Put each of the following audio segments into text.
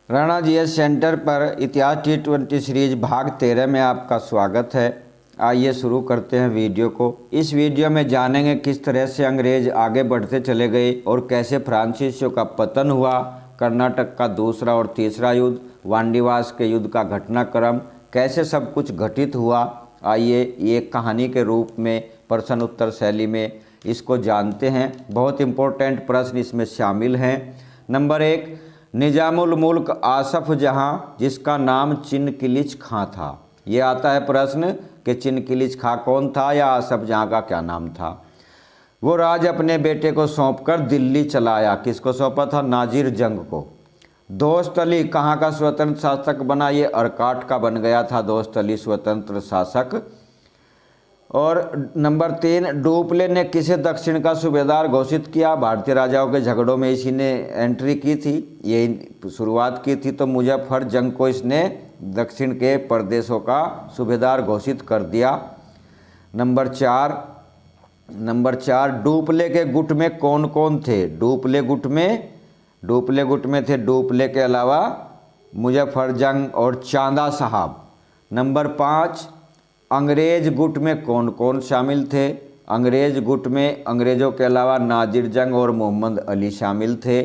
Rana GS centre पर इतिहास T20 series भाग 13 में आपका स्वागत है। आइए शुरू करते हैं वीडियो को। इस वीडियो में जानेंगे किस तरह से अंग्रेज आगे बढ़ते चले गए और कैसे फ्रांसीसियों का पतन हुआ, कर्नाटक का दूसरा और तीसरा युद्ध, वांडीवास के युद्ध का घटनाक्रम, कैसे सब कुछ घटित हुआ। आइए एक कहानी के रूप में प्रश्न उत्तर शैली में इसको जानते हैं। बहुत इंपॉर्टेंट प्रश्न इसमें शामिल हैं। नंबर 1, निजामुल मुल्क आसफ जहाँ जिसका नाम चिनकिलिच खां था। ये आता है प्रश्न कि चिनकिलिच खां कौन था या आसफ जहाँ का क्या नाम था। वो राज अपने बेटे को सौंपकर दिल्ली चला आया। किसको सौंपा था? नाजिर जंग को। दोस्त अली कहाँ का स्वतंत्र शासक बना? ये अर्काट का बन गया था दोस्त अली स्वतंत्र शासक। और नंबर 3, डुप्ले ने किसे दक्षिण का सूबेदार घोषित किया? भारतीय राजाओं के झगड़ों में इसी ने एंट्री की थी, यही शुरुआत की थी, तो मुजफ्फर जंग को इसने दक्षिण के प्रदेशों का सूबेदार घोषित कर दिया। नंबर 4, डुप्ले के गुट में कौन कौन थे? डुप्ले गुट में थे डुप्ले के अलावा मुजफ्फर जंग और चांदा साहब। नंबर 5, अंग्रेज गुट में कौन कौन शामिल थे? अंग्रेज गुट में अंग्रेज़ों के अलावा नाजिर जंग और मोहम्मद अली शामिल थे।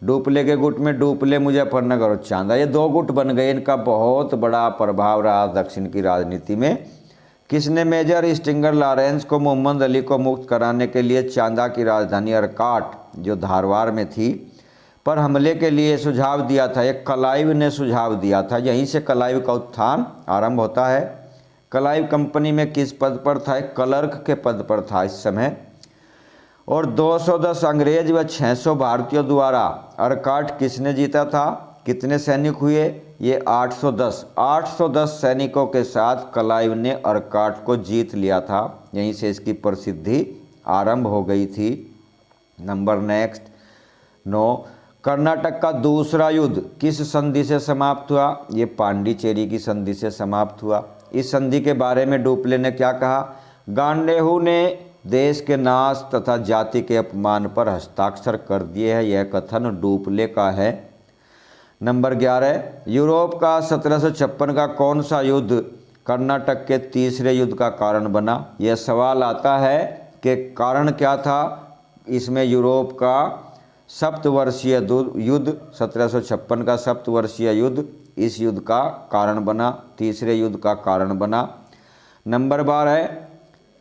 डुप्ले के गुट में डुप्ले, मुजफ्फरनगर और चांदा, ये 2 गुट बन गए। इनका बहुत बड़ा प्रभाव रहा दक्षिण की राजनीति में। किसने मेजर स्टिंगर लॉरेंस को मोहम्मद अली को मुक्त कराने के लिए चांदा की राजधानी अर्काट जो धारवाड़ में थी पर हमले के लिए सुझाव दिया था? एक क्लाइव ने सुझाव दिया था। यहीं से क्लाइव का उत्थान आरंभ होता है। क्लाइव कंपनी में किस पद पर था? एक क्लर्क के पद पर था इस समय। और 210 अंग्रेज व 600 भारतीयों द्वारा अर्काट किसने जीता था? कितने सैनिक हुए? ये 810 सैनिकों के साथ क्लाइव ने अर्काट को जीत लिया था। यहीं से इसकी प्रसिद्धि आरंभ हो गई थी। नंबर 9, कर्नाटक का दूसरा युद्ध किस संधि से समाप्त हुआ? ये पांडिचेरी की संधि से समाप्त हुआ। इस संधि के बारे में डुप्ले ने क्या कहा? गांडेहू ने देश के नाश तथा जाति के अपमान पर हस्ताक्षर कर दिए हैं। यह कथन डुप्ले का है। नंबर 11, यूरोप का 1756 का कौन सा युद्ध कर्नाटक के तीसरे युद्ध का कारण बना? यह सवाल आता है कि कारण क्या था इसमें। यूरोप का सप्तवर्षीय युद्ध 1756 का सप्तवर्षीय युद्ध इस युद्ध का कारण बना, तीसरे युद्ध का कारण बना। नंबर 12,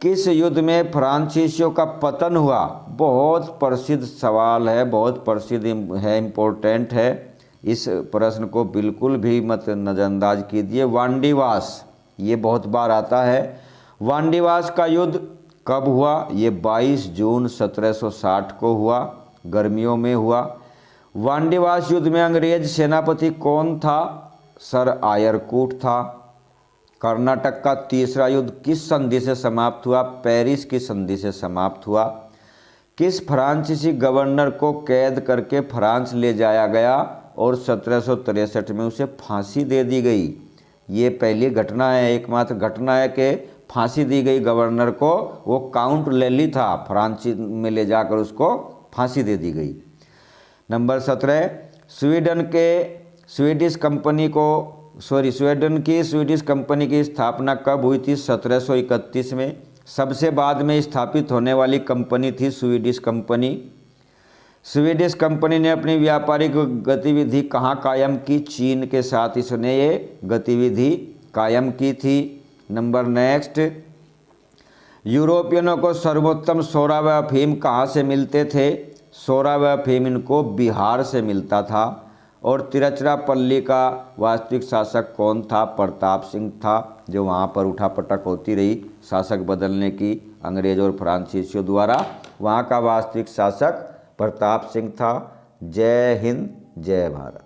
किस युद्ध में फ्रांसीसियों का पतन हुआ? बहुत प्रसिद्ध सवाल है, बहुत प्रसिद्ध है, इम्पोर्टेंट है। इस प्रश्न को बिल्कुल भी मत नज़रअंदाज कीजिए। वांडीवास, ये बहुत बार आता है। वांडीवास का युद्ध कब हुआ? ये 22 जून 1760 को हुआ, गर्मियों में हुआ। वांडीवास युद्ध में अंग्रेज सेनापति कौन था? सर आयरकूट था। कर्नाटक का तीसरा युद्ध किस संधि से समाप्त हुआ? पेरिस की संधि से समाप्त हुआ। किस फ्रांसीसी गवर्नर को कैद करके फ्रांस ले जाया गया और 1763 में उसे फांसी दे दी गई? ये पहली घटना है, एकमात्र घटना है कि फांसी दी गई गवर्नर को। वो काउंट लेली था, फ्रांस में ले जाकर उसको फांसी दे दी गई। नंबर 17, स्वीडन की स्वीडिश कंपनी की स्थापना कब हुई थी? 1731 में। सबसे बाद में स्थापित होने वाली कंपनी थी स्वीडिश कंपनी। स्वीडिश कंपनी ने अपनी व्यापारिक गतिविधि कहाँ कायम की? चीन के साथ इसने ये गतिविधि कायम की थी। नंबर नेक्स्ट, यूरोपियनों को सर्वोत्तम सोरा व अफीम कहाँ से मिलते थे? सोरा व अफीम इनको बिहार से मिलता था। और तिरुचिरापल्ली का वास्तविक शासक कौन था? प्रताप सिंह था, जो वहाँ पर उठापटक होती रही शासक बदलने की अंग्रेज और फ्रांसीसियों द्वारा। वहाँ का वास्तविक शासक प्रताप सिंह था। जय हिंद, जय भारत।